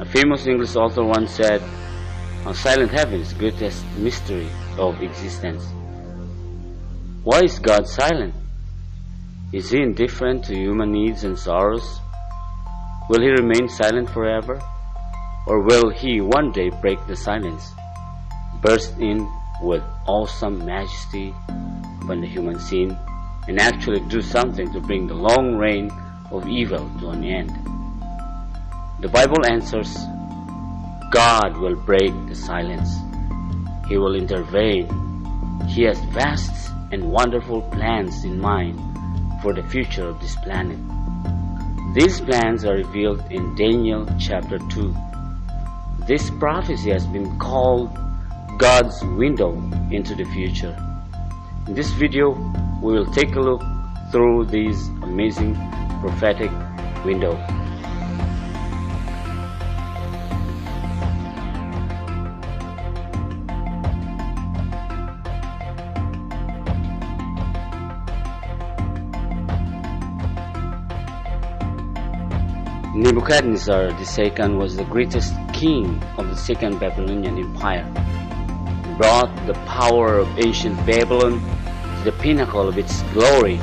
A famous English author once said, "A silent heaven is the greatest mystery of existence." Why is God silent? Is He indifferent to human needs and sorrows? Will He remain silent forever? Or will He one day break the silence, burst in with awesome majesty upon the human scene, and actually do something to bring the long reign of evil to an end? The Bible answers, God will break the silence. He will intervene. He has vast and wonderful plans in mind for the future of this planet. These plans are revealed in Daniel chapter 2. This prophecy has been called God's window into the future. In this video, we will take a look through this amazing prophetic window. Nebuchadnezzar II was the greatest king of the Second Babylonian Empire. He brought the power of ancient Babylon to the pinnacle of its glory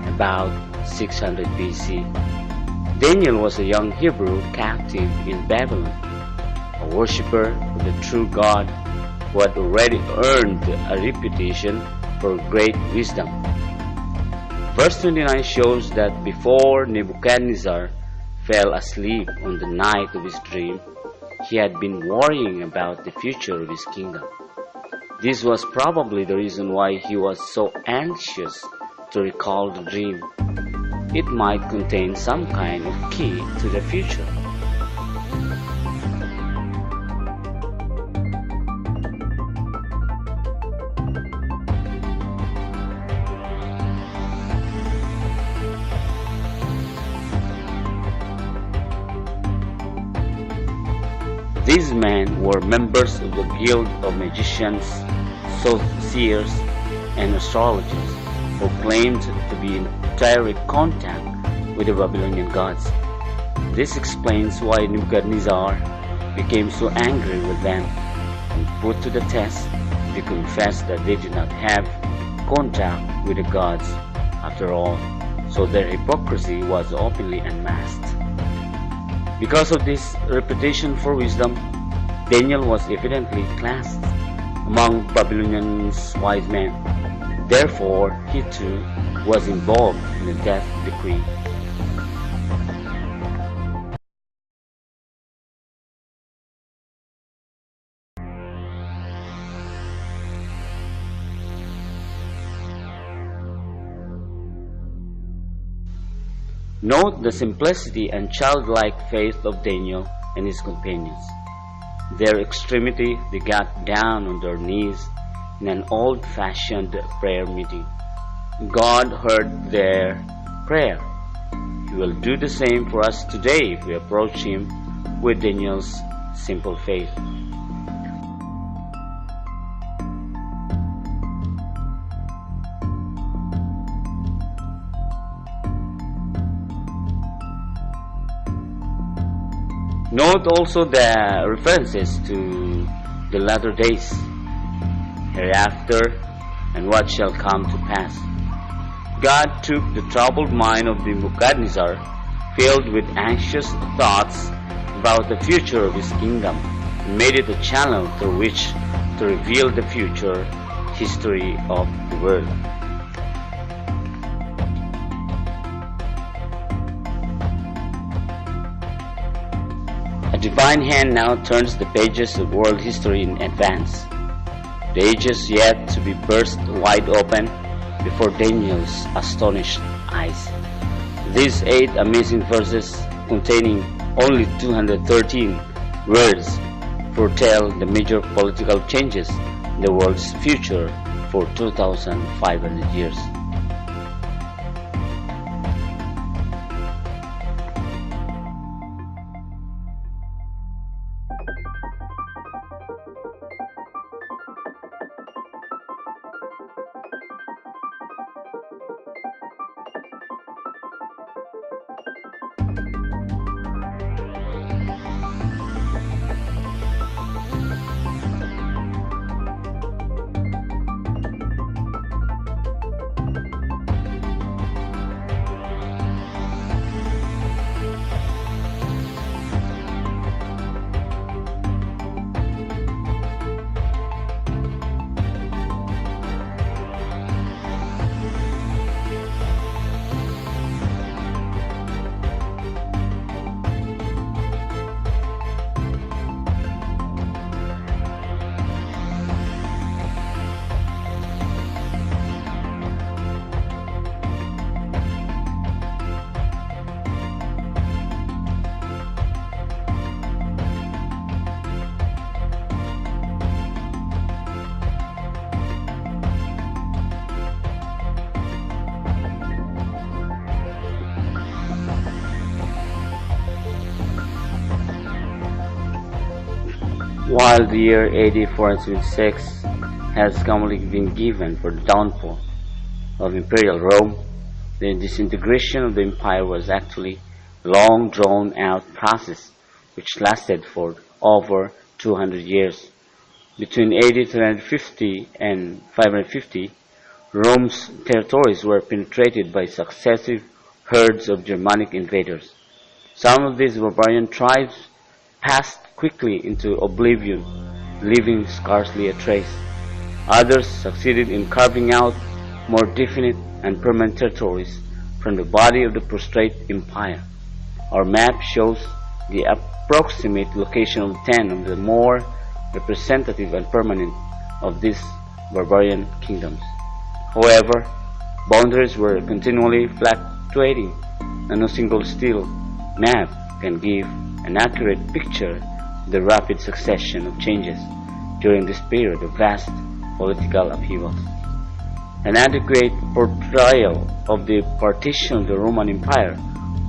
about 600 BC. Daniel was a young Hebrew captive in Babylon, a worshipper of the true God who had already earned a reputation for great wisdom. Verse 29 shows that before Nebuchadnezzar fell asleep on the night of his dream, he had been worrying about the future of his kingdom. This was probably the reason why he was so anxious to recall the dream. It might contain some kind of key to the future. These men were members of the guild of magicians, soothsayers, and astrologers who claimed to be in direct contact with the Babylonian gods. This explains why Nebuchadnezzar became so angry with them and put to the test. They confessed that they did not have contact with the gods after all, so their hypocrisy was openly unmasked. Because of this reputation for wisdom, Daniel was evidently classed among Babylonians' wise men. Therefore, he too was involved in the death decree. Note the simplicity and childlike faith of Daniel and his companions. Their extremity, they got down on their knees in an old-fashioned prayer meeting. God heard their prayer. He will do the same for us today if we approach Him with Daniel's simple faith. Note also the references to the latter days, hereafter, and what shall come to pass. God took the troubled mind of Nebuchadnezzar, filled with anxious thoughts about the future of his kingdom, and made it a channel through which to reveal the future history of the world. A divine hand now turns the pages of world history in advance. The ages yet to be burst wide open before Daniel's astonished eyes. These 8 amazing verses, containing only 213 words, foretell the major political changes in the world's future for 2,500 years. While the year AD 476 has commonly been given for the downfall of Imperial Rome, the disintegration of the empire was actually a long drawn-out process which lasted for over 200 years. Between AD 350 and 550, Rome's territories were penetrated by successive herds of Germanic invaders. Some of these barbarian tribes passed quickly into oblivion, leaving scarcely a trace. Others succeeded in carving out more definite and permanent territories from the body of the prostrate empire. Our map shows the approximate location of 10 of the more representative and permanent of these barbarian kingdoms. However, boundaries were continually fluctuating, and no single steel map can give an accurate picture of the rapid succession of changes during this period of vast political upheavals. An adequate portrayal of the partition of the Roman Empire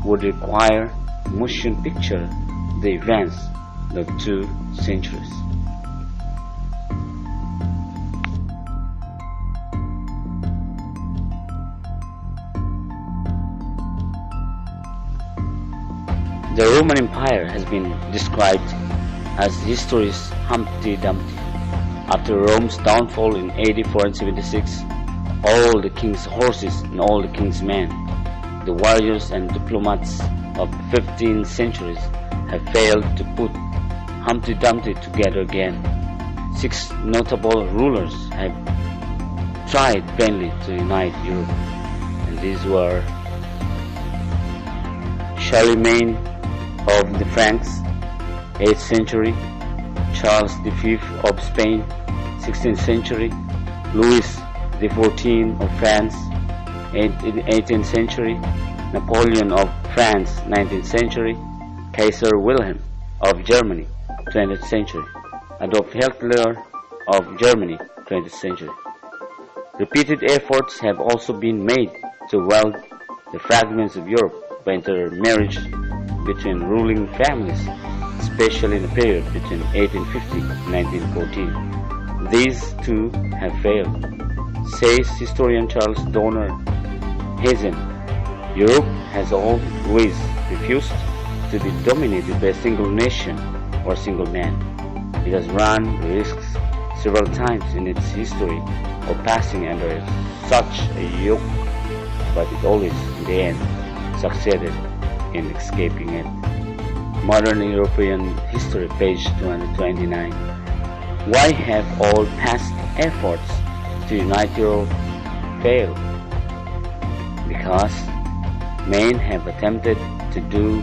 would require a motion picture of the events of 2 centuries. The Roman Empire has been described as history's Humpty Dumpty. After Rome's downfall in AD 476, all the king's horses and all the king's men, the warriors and diplomats of the 15th centuries, have failed to put Humpty Dumpty together again. 6 notable rulers have tried vainly to unite Europe, and these were Charlemagne of the Franks, 8th century, Charles V of Spain, 16th century, Louis XIV of France, 18th century, Napoleon of France, 19th century, Kaiser Wilhelm of Germany, 20th century, Adolf Hitler of Germany, 20th century. Repeated efforts have also been made to weld the fragments of Europe by intermarriage between ruling families, especially in the period between 1850 and 1914. These too have failed. Says historian Charles Donner Hazen, Europe has always refused to be dominated by a single nation or single man. It has run the risks several times in its history of passing under such a yoke, but it always, in the end, succeeded in escaping it. Modern European History, page 229. Why have all past efforts to unite Europe failed? Because men have attempted to do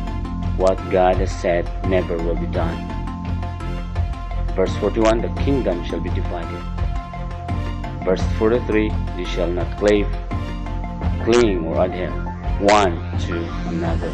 what God has said never will be done. Verse 41, the kingdom shall be divided. Verse 43, you shall not cling or adhere one to another.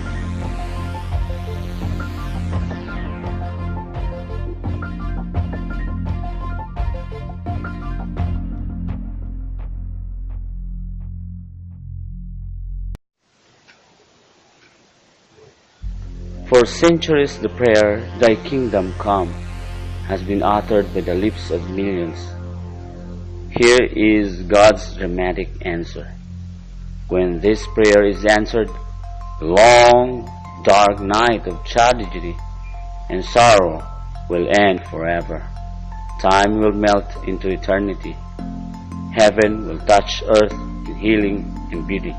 For centuries the prayer, Thy kingdom come, has been uttered by the lips of millions. Here is God's dramatic answer. When this prayer is answered, the long, dark night of tragedy and sorrow will end forever. Time will melt into eternity. Heaven will touch earth in healing and beauty.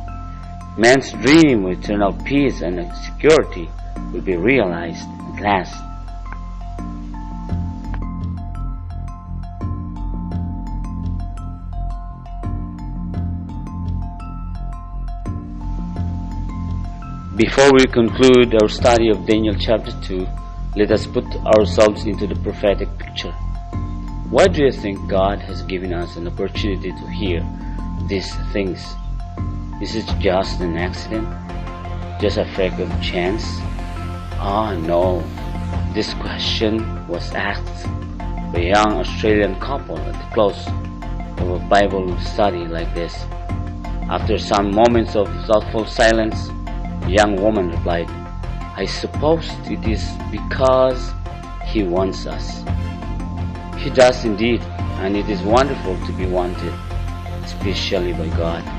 Man's dream of eternal peace and security will be realized at last. Before we conclude our study of Daniel chapter 2, let us put ourselves into the prophetic picture. Why do you think God has given us an opportunity to hear these things? Is it just an accident? Just a freak of chance? No. This question was asked by a young Australian couple at the close of a Bible study like this. After some moments of thoughtful silence, the young woman replied, I suppose it is because He wants us. He does indeed, and it is wonderful to be wanted, especially by God.